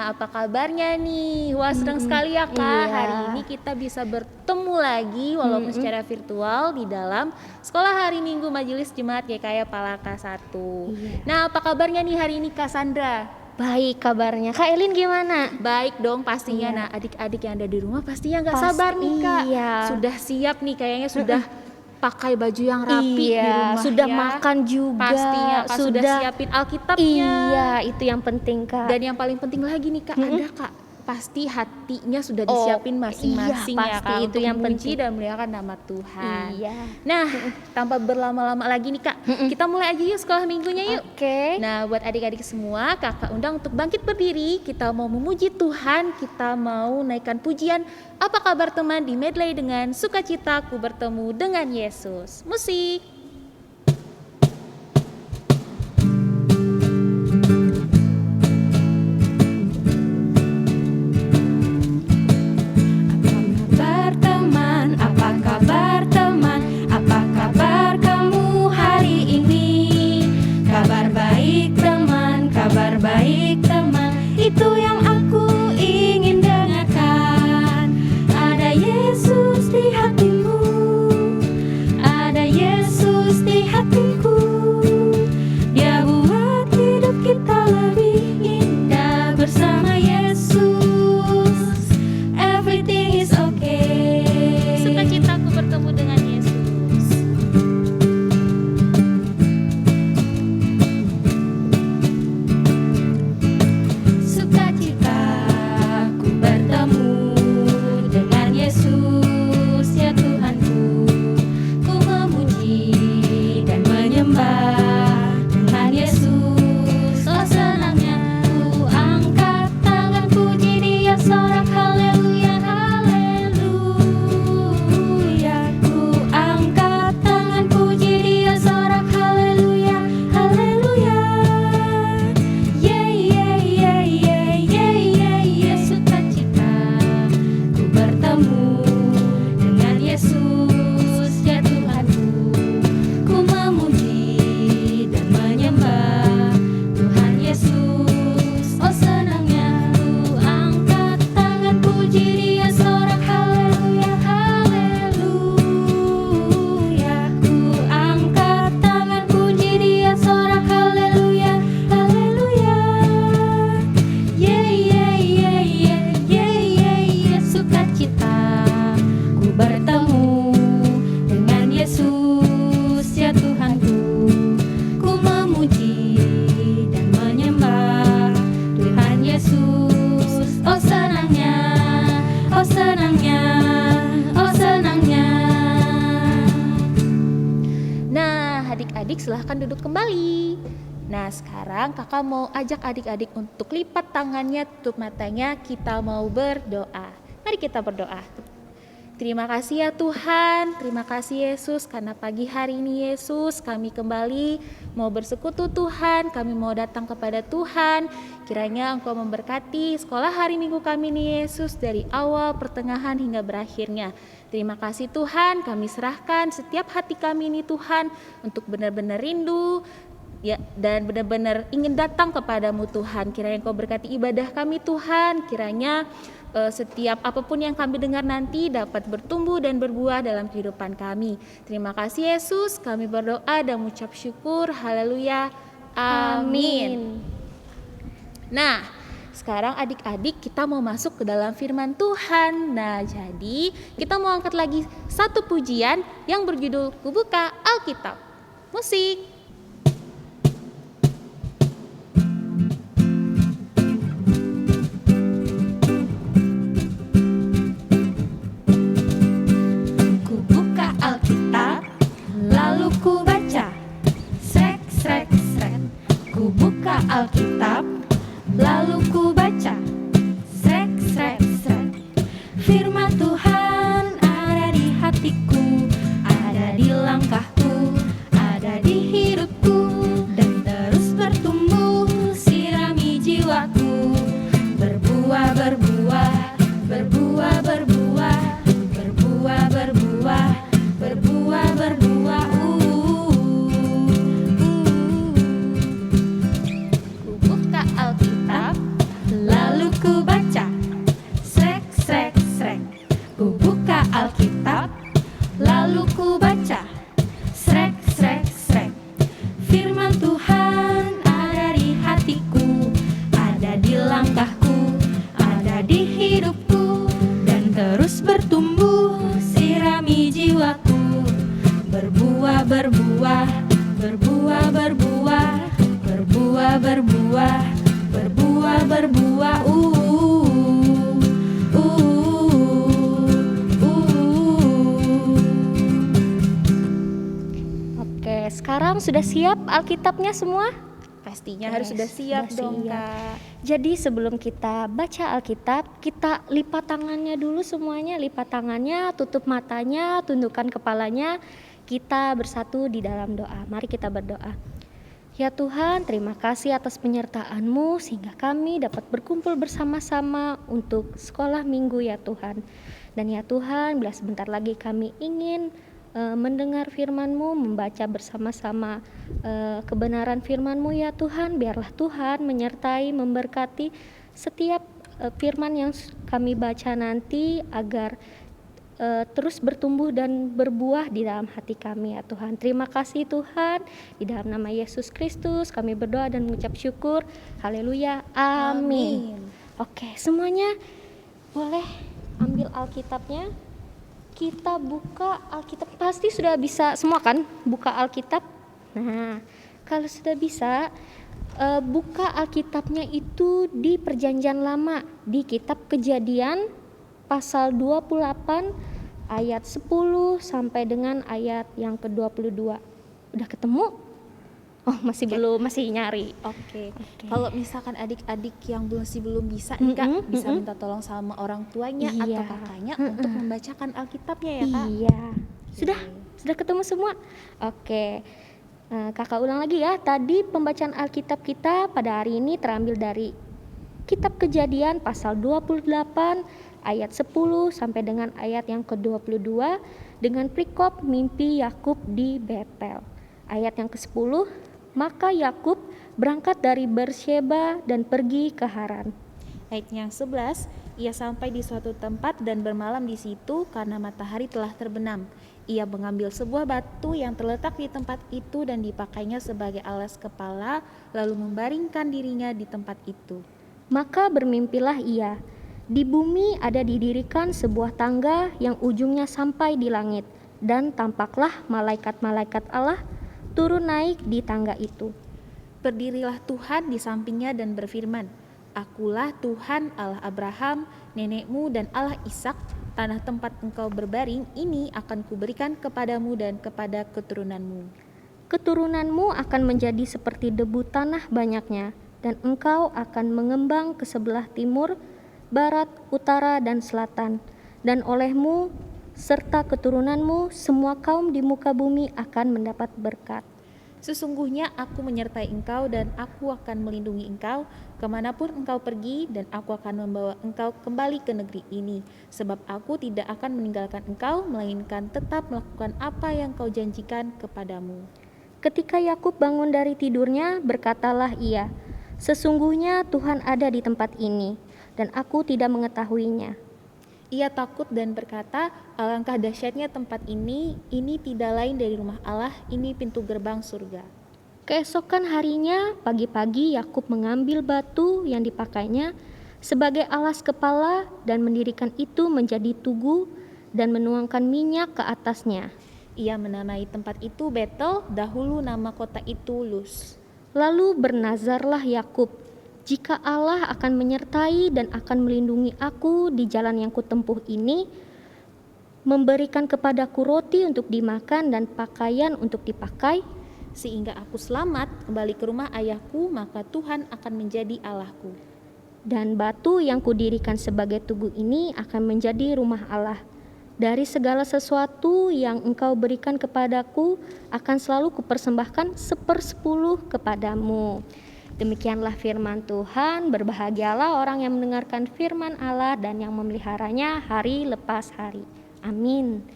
apa kabarnya nih? Wah, senang sekali ya Kak. Iya. Hari ini kita bisa bertemu lagi walaupun secara virtual di dalam Sekolah Hari Minggu Majelis Jemaat GKI Palaka 1. Iya. Nah, apa kabarnya nih hari ini Kak Sandra? Baik kabarnya. Kak Elin gimana? Baik dong pastinya. Iya. Nah, adik-adik yang ada di rumah pastinya nggak Pasti, sabar nih Kak. iya. Sudah siap nih kayaknya sudah pakai baju yang rapi di Iya, rumah sudah ya. makan juga. Pastinya Kak sudah siapin Alkitabnya. Iya, itu yang penting Kak. Dan yang paling penting lagi nih Kak, ada Kak, pasti hatinya sudah disiapin masing-masing iya, ya pasti Kak, itu untuk yang memuji penting. dan memuliakan nama Tuhan. Iya. Nah, tanpa berlama-lama lagi nih Kak, kita mulai aja yuk sekolah minggunya yuk. Oke. Nah, buat adik-adik semua, Kakak undang untuk bangkit berdiri. Kita mau memuji Tuhan, kita mau naikkan pujian. Apa kabar teman di medley dengan sukacita ku bertemu dengan Yesus. Musik. Kabar teman, apa kabar teman? Apa kabar kamu hari ini? Kabar baik teman, kabar baik teman. Itu yang aku ingin dengarkan. Ada Yesus di hatimu, ada Yesus di hatiku. Dia buat hidup kita lebih indah bersama Yesus. Everything is okay. Sukacitaku bertemu dengan Yesus. Sukacitaku bertemu dengan Yesus, ya Tuhanku. Ku memuji dan menyembah Tuhan Yesus. Oh senangnya ku angkat tangan puji Dia sorak haleluya haleluya. Ku angkat tangan puji Dia sorak haleluya haleluya. Yeah yeah yeah yeah yeah yeah yeah. Sukacita ku bertemu dengan Yesus, ya Tuhanku. Ku memuji dan menyembah Tuhan Yesus. Oh senangnya ku angkat tangan puji Dia sorak haleluya haleluya. Ku angkat tangan puji Dia sorak haleluya haleluya. Yeah yeah yeah yeah yeah yeah yeah. Sukacita ku bertemu dengan Yesus, ya Tuhanku. Ku memuji dan menyembah Tuhan Yesus. Oh senangnya, oh senangnya, oh senangnya. Nah, adik-adik silahkan duduk kembali. Nah, sekarang kakak mau ajak adik-adik untuk lipat tangannya, tutup matanya, kita mau berdoa. Mari kita berdoa. Terima kasih ya Tuhan, terima kasih Yesus, karena pagi hari ini Yesus kami kembali mau bersekutu Tuhan, kami mau datang kepada Tuhan. Kiranya Engkau memberkati sekolah hari Minggu kami nih Yesus, dari awal, pertengahan hingga berakhirnya. Terima kasih Tuhan, kami serahkan setiap hati kami ini Tuhan untuk benar-benar rindu ya, dan benar-benar ingin datang kepadamu Tuhan. Kiranya Engkau berkati ibadah kami Tuhan, kiranya setiap apapun yang kami dengar nanti dapat bertumbuh dan berbuah dalam kehidupan kami. Terima kasih Yesus, kami berdoa dan mengucap syukur. Haleluya. Amin. Nah, sekarang adik-adik kita mau masuk ke dalam firman Tuhan. Nah, jadi kita mau angkat lagi satu pujian yang berjudul Ku Buka Alkitab. Musik. Ku buka Alkitab, lalu ku baca. Srek, srek, srek. Ku buka Alkitab, lalu ku baca. Srek, srek, srek. Firman Tuhan ada di hatiku, ada di langkahku, ada di hidupku, dan terus bertumbuh, sirami jiwaku. Berbuah, berbuah, berbuah, berbuah, berbuah, berbuah, berbuah, berbuah. Ku buka Alkitab, berbuah, berbuah, berbuah. Oke, sekarang sudah siap Alkitabnya semua? Pastinya Oke, harus sudah siap sudah dong siap. Kak. Jadi sebelum kita baca Alkitab, kita lipat tangannya dulu semuanya, lipat tangannya, tutup matanya, tundukkan kepalanya. Kita bersatu di dalam doa. Mari kita berdoa. Ya Tuhan, terima kasih atas penyertaan-Mu sehingga kami dapat berkumpul bersama-sama untuk sekolah minggu ya Tuhan. Dan ya Tuhan, bila sebentar lagi kami ingin mendengar firman-Mu, membaca bersama-sama kebenaran firman-Mu ya Tuhan, biarlah Tuhan menyertai, memberkati setiap firman yang kami baca nanti agar terus bertumbuh dan berbuah di dalam hati kami ya Tuhan. Terima kasih Tuhan, di dalam nama Yesus Kristus kami berdoa dan mengucap syukur. Haleluya, amin. Oke, semuanya boleh ambil Alkitabnya. Kita buka Alkitab, pasti sudah bisa semua kan buka Alkitab. Nah, kalau sudah bisa buka Alkitabnya itu di Perjanjian Lama, di kitab Kejadian pasal 28 ayat 10 sampai dengan ayat yang ke-22. Udah ketemu? Oh, masih belum, masih nyari. Oke. Kalau misalkan adik-adik yang masih belum bisa nih Kak, bisa minta tolong sama orang tuanya atau Iya. kakaknya untuk membacakan Alkitabnya ya Kak. Iya. Sudah ketemu semua? Oke. Kakak ulang lagi ya. Tadi pembacaan Alkitab kita pada hari ini terambil dari kitab Kejadian pasal 28 ayat 10 sampai dengan ayat yang ke-22 dengan perikop mimpi Yakub di Betel. Ayat yang ke-10, maka Yakub berangkat dari Beersheba dan pergi ke Haran. Ayat yang 11, ia sampai di suatu tempat dan bermalam di situ karena matahari telah terbenam. Ia mengambil sebuah batu yang terletak di tempat itu dan dipakainya sebagai alas kepala, lalu membaringkan dirinya di tempat itu. Maka bermimpilah ia, di bumi ada didirikan sebuah tangga yang ujungnya sampai di langit, dan tampaklah malaikat-malaikat Allah turun naik di tangga itu. Berdirilah Tuhan di sampingnya dan berfirman, Akulah Tuhan Allah Abraham, nenekmu dan Allah Ishak. Tanah tempat engkau berbaring ini akan kuberikan kepadamu dan kepada keturunanmu. Keturunanmu akan menjadi seperti debu tanah banyaknya, dan engkau akan mengembang ke sebelah timur, barat, utara, dan selatan. Dan olehmu serta keturunanmu semua kaum di muka bumi akan mendapat berkat. Sesungguhnya aku menyertai engkau dan aku akan melindungi engkau kemanapun engkau pergi, dan aku akan membawa engkau kembali ke negeri ini, sebab aku tidak akan meninggalkan engkau, melainkan tetap melakukan apa yang kau janjikan kepadamu. Ketika Yakub bangun dari tidurnya, berkatalah ia, sesungguhnya Tuhan ada di tempat ini, dan aku tidak mengetahuinya. Ia takut dan berkata, alangkah dahsyatnya tempat ini tidak lain dari rumah Allah, ini pintu gerbang surga. Keesokan harinya, pagi-pagi Yakub mengambil batu yang dipakainya sebagai alas kepala dan mendirikan itu menjadi tugu dan menuangkan minyak ke atasnya. Ia menamai tempat itu Betel, dahulu nama kota itu Luz. Lalu bernazarlah Yakub, jika Allah akan menyertai dan akan melindungi aku di jalan yang kutempuh ini, memberikan kepadaku roti untuk dimakan dan pakaian untuk dipakai, sehingga aku selamat kembali ke rumah ayahku, maka Tuhan akan menjadi Allahku. dan batu yang kudirikan sebagai tugu ini akan menjadi rumah Allah. Dari segala sesuatu yang engkau berikan kepadaku akan selalu kupersembahkan 1/10 kepadamu. Demikianlah firman Tuhan. Berbahagialah orang yang mendengarkan firman Allah dan yang memeliharanya hari lepas hari. Amin.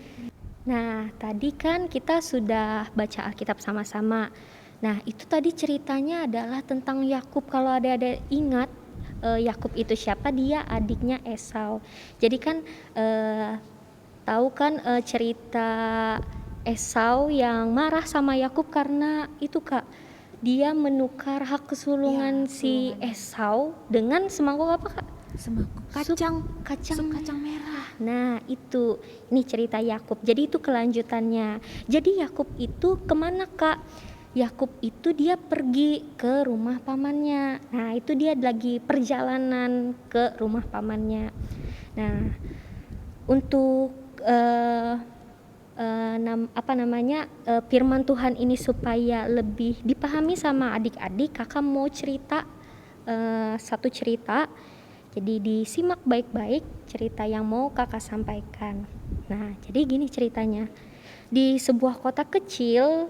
Nah, tadi kan kita sudah baca Alkitab sama-sama. Nah, itu tadi ceritanya adalah tentang Yakub. Kalau ada ingat, Yakub itu siapa? Dia adiknya Esau. Jadi kan tahu kan cerita Esau yang marah sama Yakub karena itu Kak, dia menukar hak kesulungan si Esau dengan semangkuk apa Kak? Semangkuk Sup kacang merah. Nah itu, ini cerita Yakub. Jadi itu kelanjutannya. Jadi Yakub itu kemana Kak? Yakub itu dia pergi ke rumah pamannya. Nah, itu dia lagi perjalanan ke rumah pamannya. Nah, untuk firman Tuhan ini supaya lebih dipahami sama adik-adik, kakak mau cerita satu cerita. Jadi disimak baik-baik cerita yang mau kakak sampaikan. Nah, jadi gini ceritanya. Di sebuah kota kecil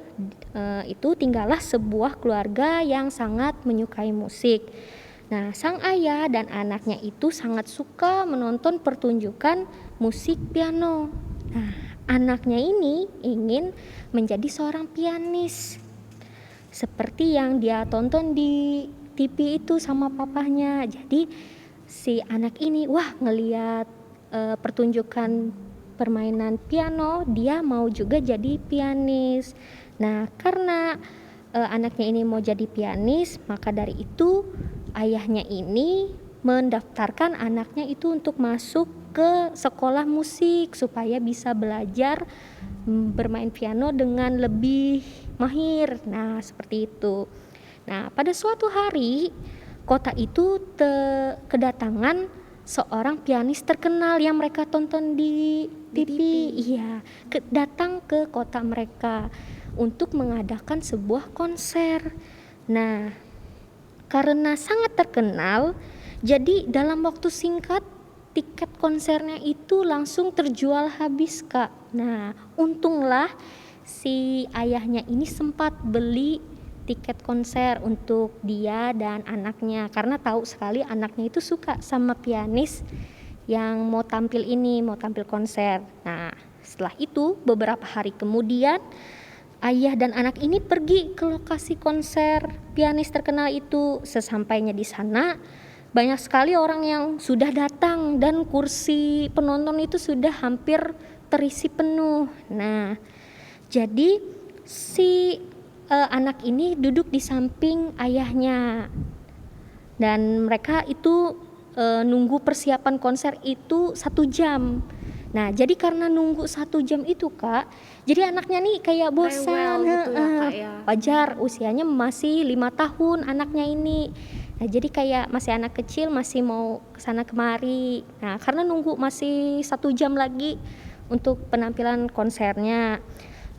itu tinggallah sebuah keluarga yang sangat menyukai musik. Nah, sang ayah dan anaknya itu sangat suka menonton pertunjukan musik piano. Nah, anaknya ini ingin menjadi seorang pianis seperti yang dia tonton di TV itu sama papahnya. Jadi si anak ini ngelihat pertunjukan permainan piano, dia mau juga jadi pianis. Nah, karena anaknya ini mau jadi pianis, maka dari itu ayahnya ini mendaftarkan anaknya itu untuk masuk ke sekolah musik supaya bisa belajar bermain piano dengan lebih mahir. Nah, seperti itu. Nah, pada suatu hari kota itu kedatangan seorang pianis terkenal yang mereka tonton di TV. Iya, datang ke kota mereka untuk mengadakan sebuah konser. Nah, karena sangat terkenal, jadi dalam waktu singkat tiket konsernya itu langsung terjual habis, Kak. Nah, untunglah si ayahnya ini sempat beli tiket konser untuk dia dan anaknya karena tahu sekali anaknya itu suka sama pianis yang mau tampil konser. Nah, setelah itu beberapa hari kemudian ayah dan anak ini pergi ke lokasi konser pianis terkenal itu. Sesampainya di sana banyak sekali orang yang sudah datang dan kursi penonton itu sudah hampir terisi penuh. Nah, jadi si anak ini duduk di samping ayahnya dan mereka itu nunggu persiapan konser itu 1 jam. Nah, jadi karena nunggu 1 jam itu, Kak, jadi anaknya nih kayak bosan. Rewel gitu ya, Kak, ya. Wajar, usianya masih 5 tahun anaknya ini. Nah, jadi kayak masih anak kecil, masih mau kesana kemari. Nah, karena nunggu masih 1 jam lagi untuk penampilan konsernya.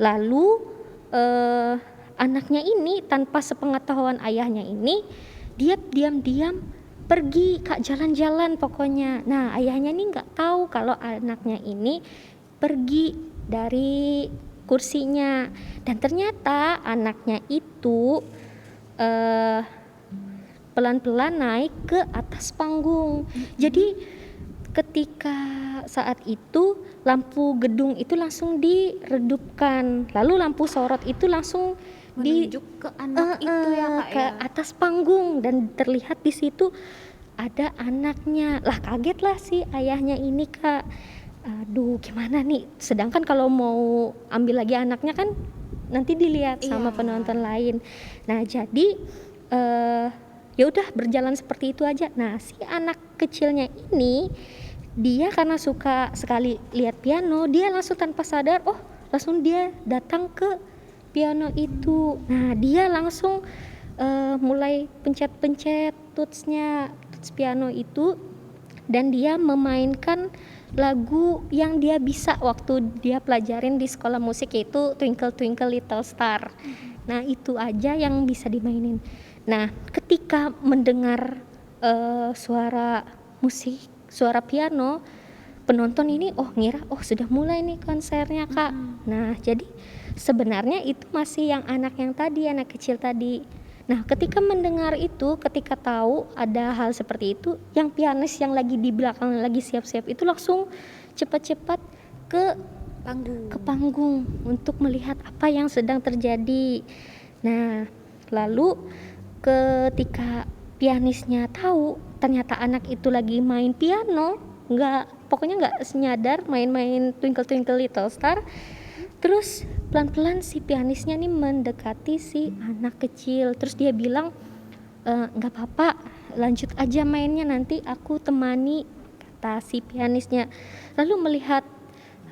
Lalu anaknya ini tanpa sepengetahuan ayahnya ini, dia diam-diam pergi, Kak, jalan-jalan pokoknya. Nah, ayahnya ini nggak tahu kalau anaknya ini pergi dari kursinya. Dan ternyata anaknya itu pelan-pelan naik ke atas panggung. Jadi ketika saat itu lampu gedung itu langsung diredupkan, lalu lampu sorot itu langsung Menunjuk ke anak itu ya, Kak, ke ya. atas panggung dan terlihat di situ ada anaknya. Lah, kagetlah si ayahnya ini, Kak. Aduh, gimana nih? Sedangkan kalau mau ambil lagi anaknya kan nanti dilihat sama Iya. penonton lain. Nah, jadi ya udah berjalan seperti itu aja. Nah, si anak kecilnya ini dia karena suka sekali lihat piano, dia langsung tanpa sadar, langsung dia datang ke piano itu. Nah, dia langsung mulai pencet-pencet tuts piano itu dan dia memainkan lagu yang dia bisa waktu dia pelajarin di sekolah musik, yaitu Twinkle Twinkle Little Star. Nah, itu aja yang bisa dimainin. Nah, ketika mendengar suara musik, suara piano, penonton ini ngira sudah mulai nih konsernya, Kak. Nah, jadi sebenarnya itu masih yang anak kecil tadi. Nah, ketika mendengar itu, ketika tahu ada hal seperti itu, yang pianis yang lagi di belakang lagi siap-siap itu langsung cepat-cepat ke panggung untuk melihat apa yang sedang terjadi. Nah, lalu ketika pianisnya tahu ternyata anak itu lagi main piano, pokoknya nggak nyadar main-main Twinkle Twinkle Little Star. Terus pelan-pelan si pianisnya nih mendekati si anak kecil. Terus dia bilang, nggak apa-apa, lanjut aja mainnya, nanti aku temani, kata si pianisnya. Lalu melihat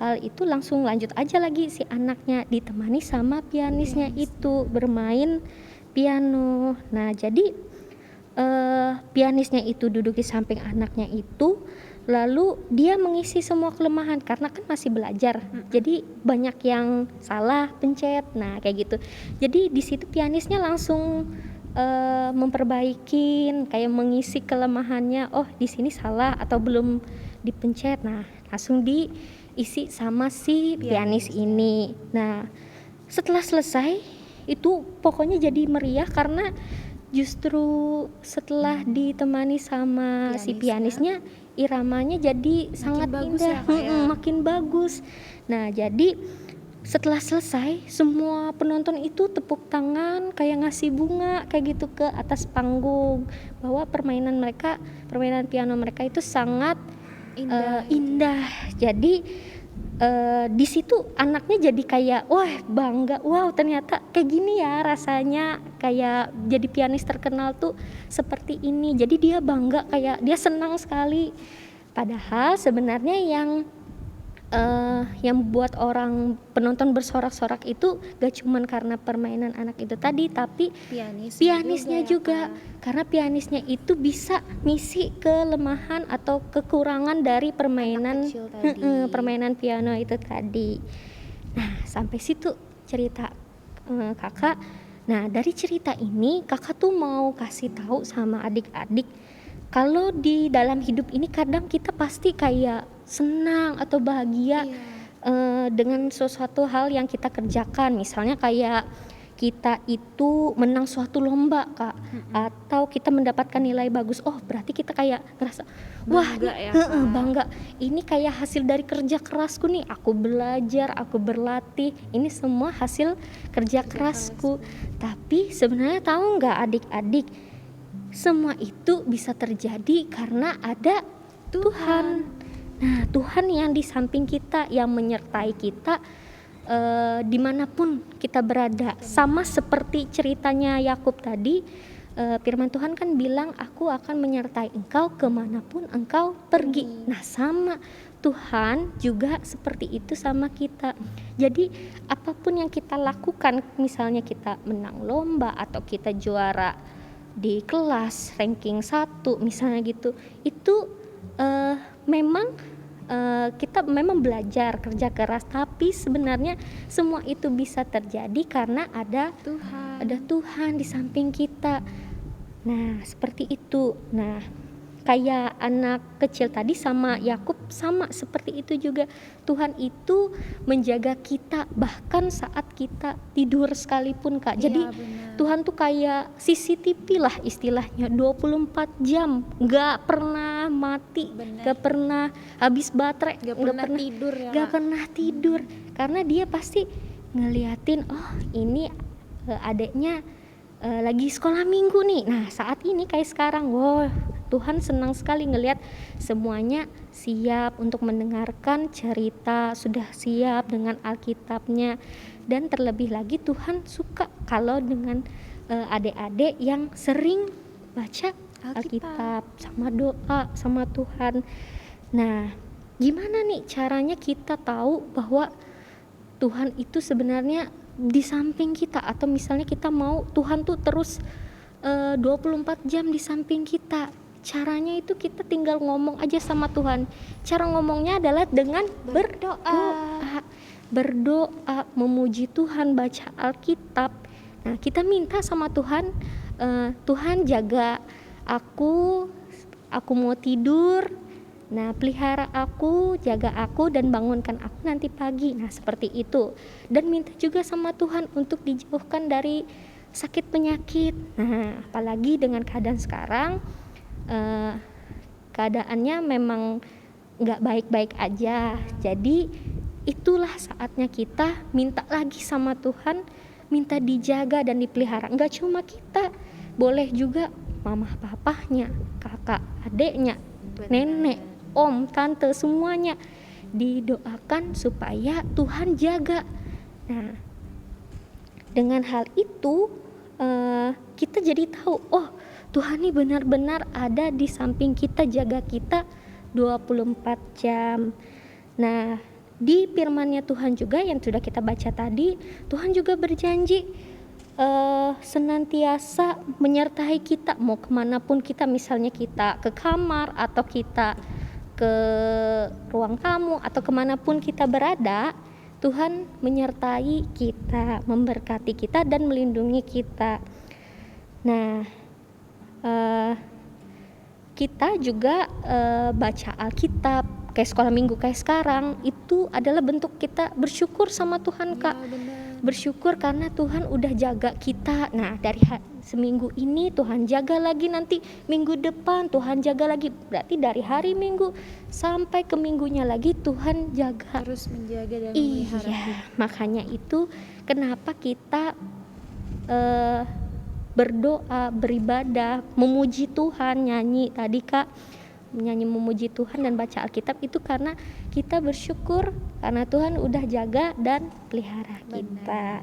hal itu langsung lanjut aja lagi si anaknya ditemani sama pianisnya itu bermain piano. Nah jadi pianisnya itu duduk di samping anaknya itu, lalu dia mengisi semua kelemahan karena kan masih belajar, jadi banyak yang salah pencet, nah kayak gitu. Jadi di situ pianisnya langsung memperbaikin, kayak mengisi kelemahannya, oh di sini salah atau belum dipencet, nah langsung diisi sama si pianis ini. Nah setelah selesai itu pokoknya jadi meriah karena justru setelah ditemani sama si pianisnya, iramanya jadi sangat bagus indah, ya, Kak, ya? makin bagus. Nah jadi setelah selesai semua penonton itu tepuk tangan kayak ngasih bunga kayak gitu ke atas panggung, bahwa permainan piano mereka itu sangat indah. Jadi di situ anaknya jadi kayak wah bangga, wow ternyata kayak gini ya rasanya kayak jadi pianis terkenal tuh seperti ini. Jadi dia bangga, kayak dia senang sekali. Padahal sebenarnya yang buat orang penonton bersorak-sorak itu gak cuman karena permainan anak itu tadi, tapi pianisnya juga, karena pianisnya itu bisa ngisi kelemahan atau kekurangan dari permainan piano itu tadi. Nah sampai situ cerita kakak. Nah dari cerita ini kakak tuh mau kasih tahu sama adik-adik kalau di dalam hidup ini kadang kita pasti kayak senang atau bahagia dengan sesuatu hal yang kita kerjakan. Misalnya kayak kita itu menang suatu lomba Kak, atau kita mendapatkan nilai bagus, oh berarti kita kayak ngerasa wah Bangga ya, bangga, ini kayak hasil dari kerja kerasku nih, aku belajar, aku berlatih, ini semua hasil kerja kerasku. Tapi sebenarnya tahu nggak adik-adik, semua itu bisa terjadi karena ada Tuhan. Nah Tuhan yang di samping kita, yang menyertai kita dimanapun kita berada. Sama seperti ceritanya Yakub tadi, firman Tuhan kan bilang aku akan menyertai engkau kemanapun engkau pergi. Nah sama Tuhan juga seperti itu sama kita. Jadi apapun yang kita lakukan, misalnya kita menang lomba atau kita juara di kelas ranking 1 misalnya gitu, itu memang kita memang belajar kerja keras, tapi sebenarnya semua itu bisa terjadi karena ada Tuhan di samping kita. Nah seperti itu. Nah kayak anak kecil tadi sama Yakub sama seperti itu juga, Tuhan itu menjaga kita bahkan saat kita tidur sekalipun Kak. Jadi Tuhan tuh kayak CCTV lah istilahnya, 24 jam gak pernah mati, gak pernah habis baterai, gak pernah tidur karena dia pasti ngeliatin, oh ini adeknya lagi sekolah minggu nih. Nah saat ini kayak sekarang, wow Tuhan senang sekali ngelihat semuanya siap untuk mendengarkan cerita, sudah siap dengan Alkitabnya. Dan terlebih lagi Tuhan suka kalau dengan adik-adik yang sering baca Alkitab sama doa sama Tuhan. Nah gimana nih caranya kita tahu bahwa Tuhan itu sebenarnya di samping kita, atau misalnya kita mau Tuhan tuh terus 24 jam di samping kita. Caranya itu kita tinggal ngomong aja sama Tuhan. Cara ngomongnya adalah dengan berdoa, memuji Tuhan, baca Alkitab. Nah kita minta sama Tuhan, Tuhan jaga aku mau tidur, nah pelihara aku, jaga aku dan bangunkan aku nanti pagi. Nah seperti itu. Dan minta juga sama Tuhan untuk dijauhkan dari sakit penyakit. Nah apalagi dengan keadaan sekarang, keadaannya memang gak baik-baik aja. Jadi itulah saatnya kita minta lagi sama Tuhan, minta dijaga dan dipelihara. Gak cuma kita, boleh juga mama papahnya, kakak adeknya, nenek, om, tante, semuanya didoakan supaya Tuhan jaga. Nah dengan hal itu kita jadi tahu, oh Tuhan ini benar-benar ada di samping kita, jaga kita 24 jam. Nah di firman-Nya Tuhan juga yang sudah kita baca tadi, Tuhan juga berjanji senantiasa menyertai kita mau kemanapun kita, misalnya kita ke kamar atau kita ke ruang tamu atau kemanapun kita berada, Tuhan menyertai kita, memberkati kita dan melindungi kita. Nah, kita juga baca Alkitab kayak sekolah minggu kayak sekarang, itu adalah bentuk kita bersyukur sama Tuhan, Kak. Bersyukur karena Tuhan udah jaga kita. Nah, dari seminggu ini Tuhan jaga lagi, nanti minggu depan Tuhan jaga lagi. Berarti dari hari Minggu sampai ke minggunya lagi Tuhan jaga. Terus menjaga dan memelihara Iya, kita. makanya itu kenapa kita berdoa, beribadah, memuji Tuhan, nyanyi tadi, Kak. Menyanyi memuji Tuhan dan baca Alkitab itu karena kita bersyukur karena Tuhan udah jaga dan pelihara kita.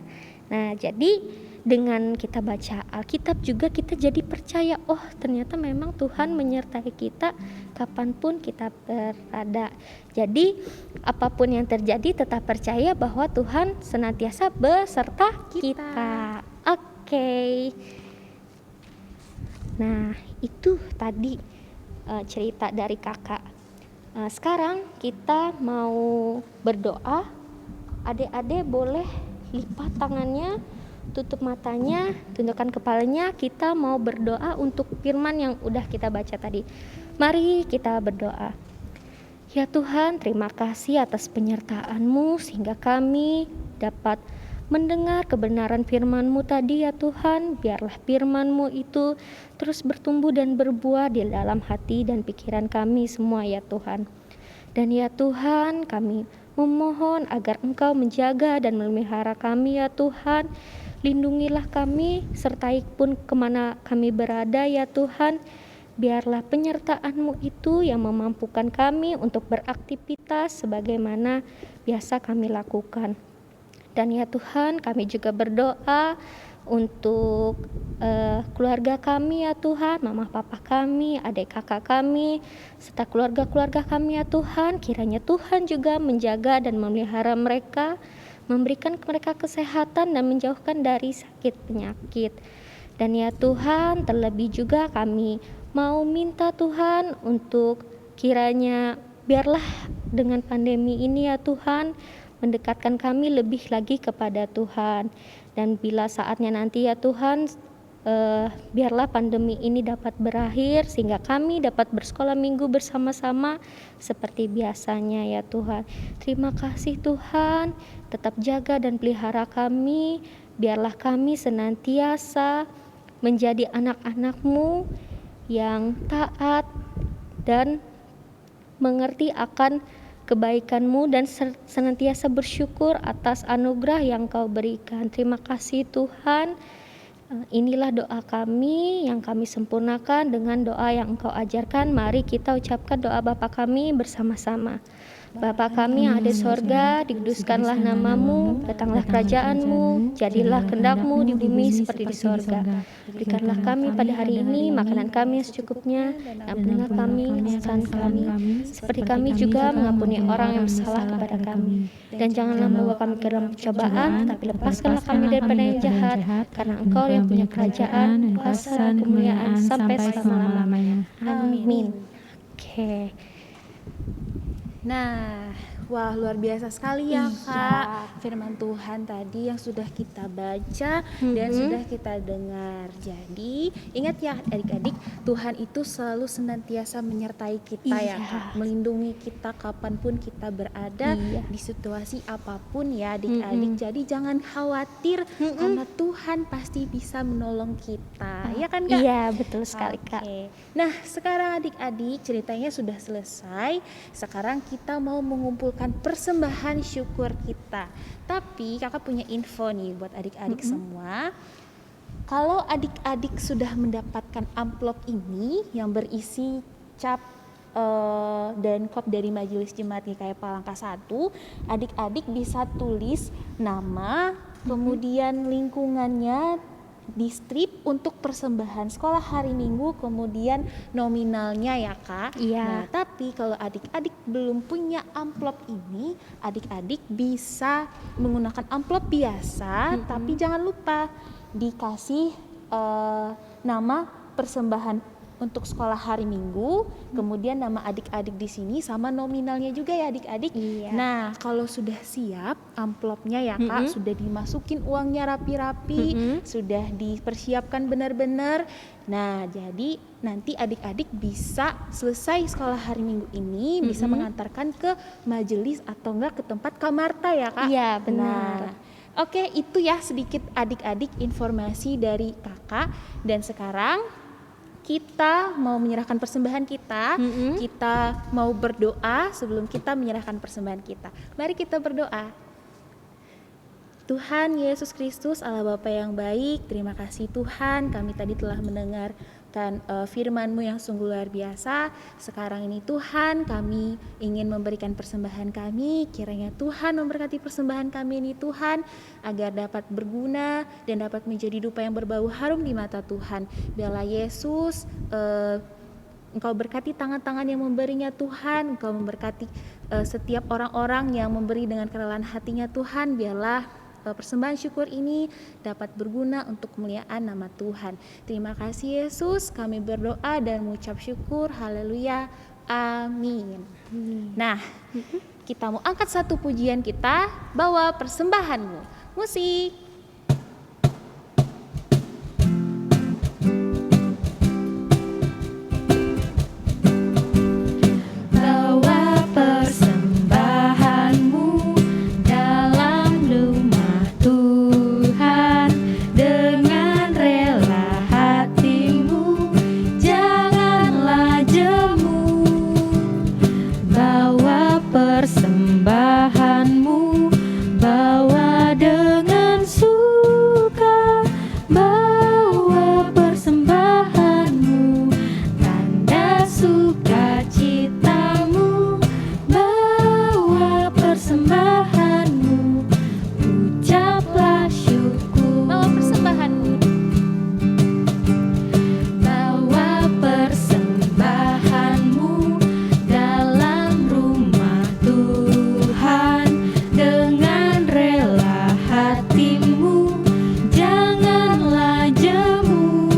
Nah, jadi dengan kita baca Alkitab juga kita jadi percaya, oh ternyata memang Tuhan menyertai kita kapanpun kita berada. Jadi apapun yang terjadi tetap percaya bahwa Tuhan senantiasa beserta kita. Oke. Nah, itu tadi cerita dari kakak. Sekarang kita mau berdoa. Adik-adik boleh lipat tangannya, tutup matanya, tundukkan kepalanya. Kita mau berdoa untuk firman yang udah kita baca tadi. Mari kita berdoa. Ya Tuhan, terima kasih atas penyertaan-Mu sehingga kami dapat mendengar kebenaran firman-Mu tadi ya Tuhan. Biarlah firman-Mu itu terus bertumbuh dan berbuah di dalam hati dan pikiran kami semua ya Tuhan. Dan ya Tuhan, kami memohon agar Engkau menjaga dan memelihara kami ya Tuhan. Lindungilah kami, sertai pun kemana kami berada ya Tuhan. Biarlah penyertaan-Mu itu yang memampukan kami untuk beraktivitas sebagaimana biasa kami lakukan. Dan ya Tuhan, kami juga berdoa untuk keluarga kami ya Tuhan, mama papa kami, adik kakak kami, serta keluarga-keluarga kami ya Tuhan. Kiranya Tuhan juga menjaga dan memelihara mereka, memberikan mereka kesehatan dan menjauhkan dari sakit penyakit. Dan ya Tuhan, terlebih juga kami mau minta Tuhan untuk kiranya biarlah dengan pandemi ini ya Tuhan, mendekatkan kami lebih lagi kepada Tuhan. Dan bila saatnya nanti ya Tuhan, biarlah pandemi ini dapat berakhir sehingga kami dapat bersekolah minggu bersama-sama seperti biasanya ya Tuhan. Terima kasih Tuhan, tetap jaga dan pelihara kami. Biarlah kami senantiasa menjadi anak-anak-Mu yang taat dan mengerti akan kebaikan-Mu dan senantiasa bersyukur atas anugerah yang Kau berikan. Terima kasih Tuhan. Inilah doa kami yang kami sempurnakan dengan doa yang Engkau ajarkan. Mari kita ucapkan doa Bapa kami bersama-sama. Bapa kami yang ada di sorga, dikuduskanlah nama-Mu, datanglah kerajaan-Mu, jadilah kehendak-Mu di bumi seperti di sorga. Berikanlah kami pada hari ini makanan kami secukupnya, ampunilah kami kesalahan kami, seperti kami juga mengampuni orang yang bersalah kepada kami. Dan janganlah membawa kami ke dalam pencobaan, tapi lepaskanlah kami daripada yang jahat, karena Engkau yang punya kerajaan, kuasa, dan kemuliaan sampai selama-lamanya. Amin. Oke. Nah, wah luar biasa sekali ya Kak firman Tuhan tadi yang sudah kita baca dan sudah kita dengar. Jadi ingat ya adik-adik, Tuhan itu selalu senantiasa menyertai kita ya Kak, melindungi kita kapanpun kita berada di situasi apapun ya adik-adik. Jadi jangan khawatir karena Tuhan pasti bisa menolong kita, ya kan Kak? Iya betul sekali Kak. Nah sekarang adik-adik ceritanya sudah selesai. Sekarang kita mau mengumpulkan persembahan syukur kita. Tapi kakak punya info nih buat adik-adik semua. Kalau adik-adik sudah mendapatkan amplop ini yang berisi cap dan kop dari Majelis Jemaat GKI Palangka 1, adik-adik bisa tulis nama, kemudian lingkungannya, di strip untuk persembahan sekolah hari Minggu, kemudian nominalnya ya Kak. Iya. Nah, tapi kalau adik-adik belum punya amplop ini, adik-adik bisa menggunakan amplop biasa, tapi jangan lupa dikasih nama persembahan untuk sekolah hari Minggu, kemudian nama adik-adik di sini sama nominalnya juga ya adik-adik. Iya. Nah, kalau sudah siap amplopnya ya Kak, sudah dimasukin uangnya rapi-rapi, sudah dipersiapkan benar-benar. Nah, jadi nanti adik-adik bisa selesai sekolah hari Minggu ini bisa mengantarkan ke majelis atau enggak ke tempat Kak Marta ya Kak. Iya, benar. Nah, oke, itu ya sedikit adik-adik informasi dari Kakak. Dan sekarang kita mau menyerahkan persembahan kita, kita mau berdoa sebelum kita menyerahkan persembahan kita. Mari kita berdoa. Tuhan Yesus Kristus, Allah Bapa yang baik, terima kasih Tuhan, kami tadi telah mendengarkan firman-Mu yang sungguh luar biasa. Sekarang ini Tuhan, kami ingin memberikan persembahan kami, kiranya Tuhan memberkati persembahan kami ini Tuhan, agar dapat berguna dan dapat menjadi dupa yang berbau harum di mata Tuhan. Biarlah Yesus, Engkau berkati tangan-tangan yang memberinya Tuhan, Engkau memberkati setiap orang-orang yang memberi dengan kerelaan hatinya Tuhan. Biarlah persembahan syukur ini dapat berguna untuk kemuliaan nama Tuhan. Terima kasih Yesus, kami berdoa dan mengucap syukur. Haleluya, amin. Nah, kita mau angkat satu pujian kita, bawa persembahanmu. Musik. Bawa persembahanmu dalam rumah Tuhan dengan rela hatimu, janganlah jemu. Bawa persembahanmu, bawa dengan suka. Bawa persembahanmu, tanda sukacitamu. Bawa persembahanmu, ucaplah syukur. Bawa persembahanmu. Bawa persembahanmu dalam rumah Tuhan dengan rela hatimu, janganlah jemu.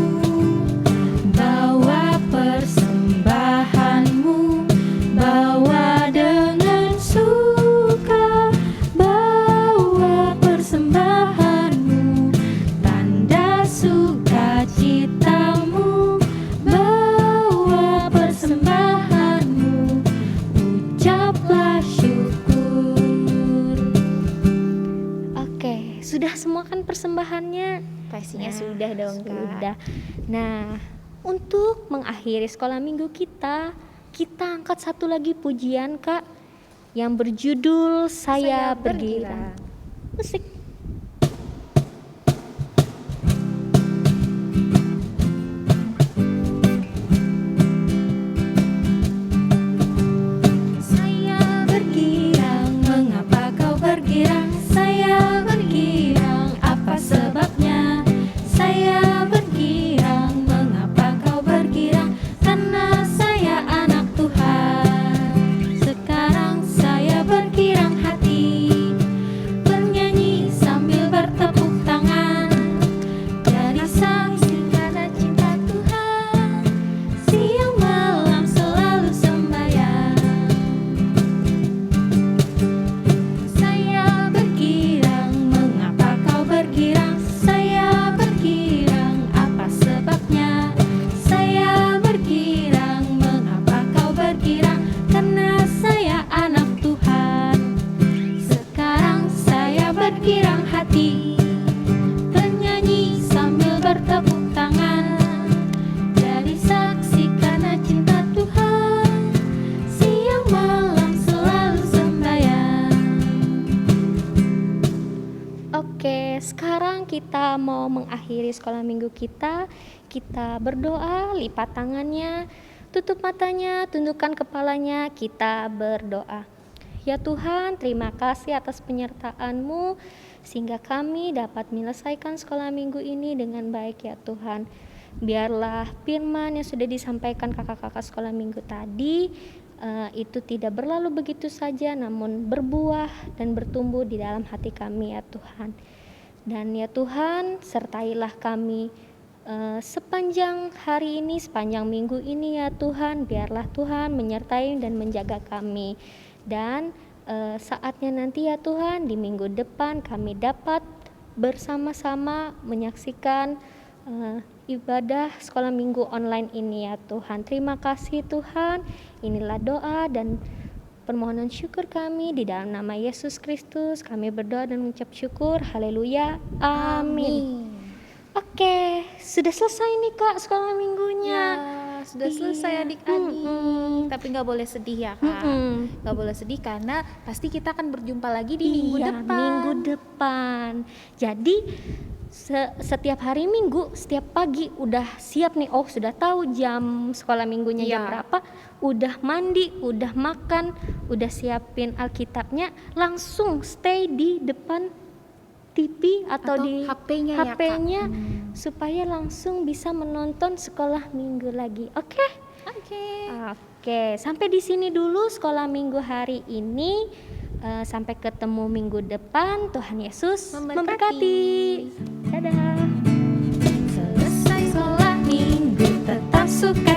Bawa persembahanmu, bawa dengan suka. Bawa persembahanmu, tanda sukacitamu. Bawa persembahanmu, ucaplah syukur. Oke, sudah semua kan persembahannya? Pastinya Nah, sudah dong Kak. Sudah. Nah, untuk mengakhiri sekolah minggu kita angkat satu lagi pujian Kak yang berjudul Saya Bergirang. Musik. Saya bergirang, mengapa kau bergirang? Saya bergirang, apa sebabnya? Saya bergirang, mengapa kau bergirang? Karena saya anak Tuhan. Sekarang saya bergirang hati, bernyanyi sambil bertepuk tangan. Jadi saksi karena cinta Tuhan, siang malam selalu sembahyang. Saya bergirang, mengapa kau bergirang? Saya bergirang, apa sebabnya? Saya bergirang, mengapa kau bergirang? Karena saya anak Tuhan. Sekarang saya bergirang hati, bernyanyi sambil bertepuk tangan. Jadi saksi karena cinta Tuhan, siang malam selalu sembahyang. Oke, sekarang kita mau mengakhiri sekolah minggu kita. Kita berdoa, lipat tangannya, tutup matanya, tundukkan kepalanya, kita berdoa. Ya Tuhan, terima kasih atas penyertaan-Mu sehingga kami dapat menyelesaikan sekolah minggu ini dengan baik ya Tuhan. Biarlah firman yang sudah disampaikan kakak-kakak sekolah minggu tadi itu tidak berlalu begitu saja, namun berbuah dan bertumbuh di dalam hati kami ya Tuhan. Dan ya Tuhan, sertailah kami sepanjang hari ini, sepanjang minggu ini ya Tuhan. Biarlah Tuhan menyertai dan menjaga kami. Dan saatnya nanti ya Tuhan, di minggu depan kami dapat bersama-sama menyaksikan ibadah sekolah minggu online ini ya Tuhan. Terima kasih Tuhan. Inilah doa dan permohonan syukur kami di dalam nama Yesus Kristus. Kami berdoa dan mengucap syukur. Haleluya. Amin. Oke, sudah selesai nih Kak sekolah minggunya. Ya, sudah Iya. selesai adik-adik. Tapi nggak boleh sedih ya Kak. Nggak boleh sedih karena pasti kita akan berjumpa lagi di minggu Iya, depan. minggu depan. Jadi setiap hari Minggu, setiap pagi udah siap nih. Oh, sudah tahu jam sekolah minggunya jam Iya. berapa. Udah mandi, udah makan, udah siapin Alkitabnya, langsung stay di depan TV atau di HP-nya ya Kak. HP-nya supaya langsung bisa menonton sekolah minggu lagi. Oke? Oke. Oke, sampai di sini dulu sekolah minggu hari ini. Sampai ketemu minggu depan. Tuhan Yesus memberkati. Dadah. Selesai sekolah minggu tetap suka